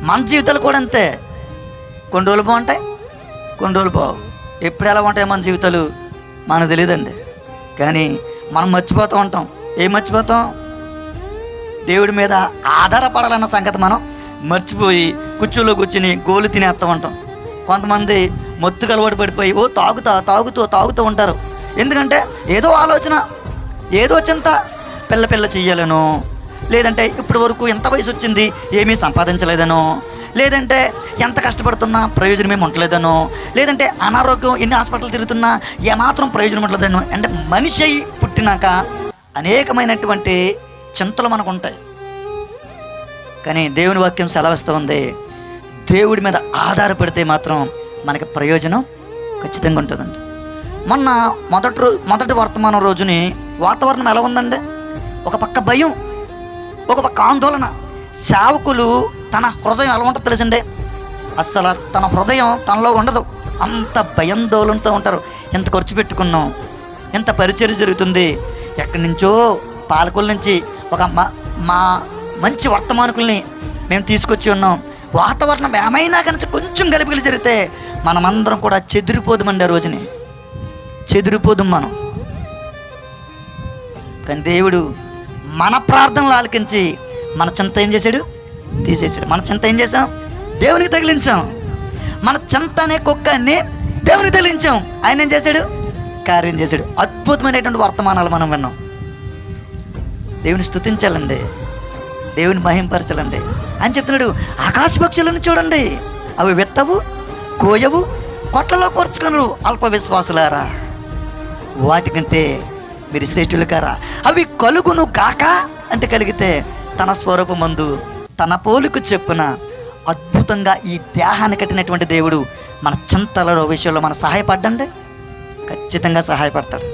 మన జీవితాలు కూడా అంతే. కొన్ని రోజులు బాగుంటాయి, కొన్ని రోజులు బాగు. ఎప్పుడు ఎలా ఉంటాయి మన జీవితాలు మనకు తెలియదండి. కానీ మనం మర్చిపోతూ ఉంటాం. ఏం మర్చిపోతాం? దేవుడి మీద ఆధారపడాలన్న సంగతి మనం మర్చిపోయి కుర్చీలో కూర్చుని గోలు తినేస్తూ ఉంటాం. కొంతమంది మొత్తుకు అలవాటు పడిపోయి తాగుతూ ఉంటారు. ఎందుకంటే ఏదో ఆలోచన, ఏదో చింత, పిల్ల చెయ్యాలనో, లేదంటే ఇప్పటి వరకు ఎంత వయసు వచ్చింది ఏమీ సంపాదించలేదనో, లేదంటే ఎంత కష్టపడుతున్నా ప్రయోజనం ఏమి ఉండలేదనో, లేదంటే అనారోగ్యం ఎన్ని హాస్పిటల్ తిరుగుతున్నా ఏమాత్రం ప్రయోజనం ఉండలేదనో. అంటే మనిషి అయి పుట్టినాక అనేకమైనటువంటి చింతలు మనకు ఉంటాయి. కానీ దేవుని వాక్యం సెలవిస్తూ ఉంది, దేవుడి మీద ఆధారపడితే మాత్రం మనకి ప్రయోజనం ఖచ్చితంగా ఉంటుందండి. మొన్న మొదటి వర్తమానం రోజుని వాతావరణం ఎలా ఉందండి? ఒక పక్క భయం, ఒక పక్క ఆందోళన. సేవకులు తన హృదయం ఎలా ఉంటుందో తెలుసండి? అస్సలు తన హృదయం తనలో ఉండదు. అంత భయాందోళనతో ఉంటారు. ఎంత ఖర్చు పెట్టుకున్నాం, ఎంత పరిచర్య జరుగుతుంది, ఎక్కడి నుంచో పాలకుల నుంచి ఒక మా మంచి వర్తమానికుల్ని మేము తీసుకొచ్చి ఉన్నాం. వాతావరణం ఏమైనా కనుక కొంచెం గలిపిగలి జరిగితే మనమందరం కూడా చెదిరిపోదామండి. ఆ రోజుని చెదిరిపోదాం మనం. కానీ దేవుడు మన ప్రార్థనలు ఆలకించి మన చింత ఏం చేశాడు? తీసేశాడు. మన చింత ఏం చేసాం? దేవునికి తగిలించాం. మన చింత అనే కుక్కని దేవునికి తగిలించాం. ఆయన ఏం చేశాడు? కార్యం చేశాడు. అద్భుతమైనటువంటి వర్తమానాలు మనం విన్నాం. దేవుని స్తుతించాలండి, దేవుని మహింపరచాలండి అని చెప్తున్నాడు. ఆకాశ పక్షులను చూడండి, అవి విత్తవు, కోయవు, కొట్లలో కూర్చుకొనరు, అల్ప విశ్వాసులారా, వాటికంటే మీరు శ్రేష్ఠులు కారా. అవి కలుగును కాక అంటే కలిగితే తన స్వరూపమందు తన పోలిక చెప్పున అద్భుతంగా ఈ దేహాన్ని కట్టినటువంటి దేవుడు మన చింతల విషయంలో మన సహాయపడ్డండి, ఖచ్చితంగా సహాయపడతాడు.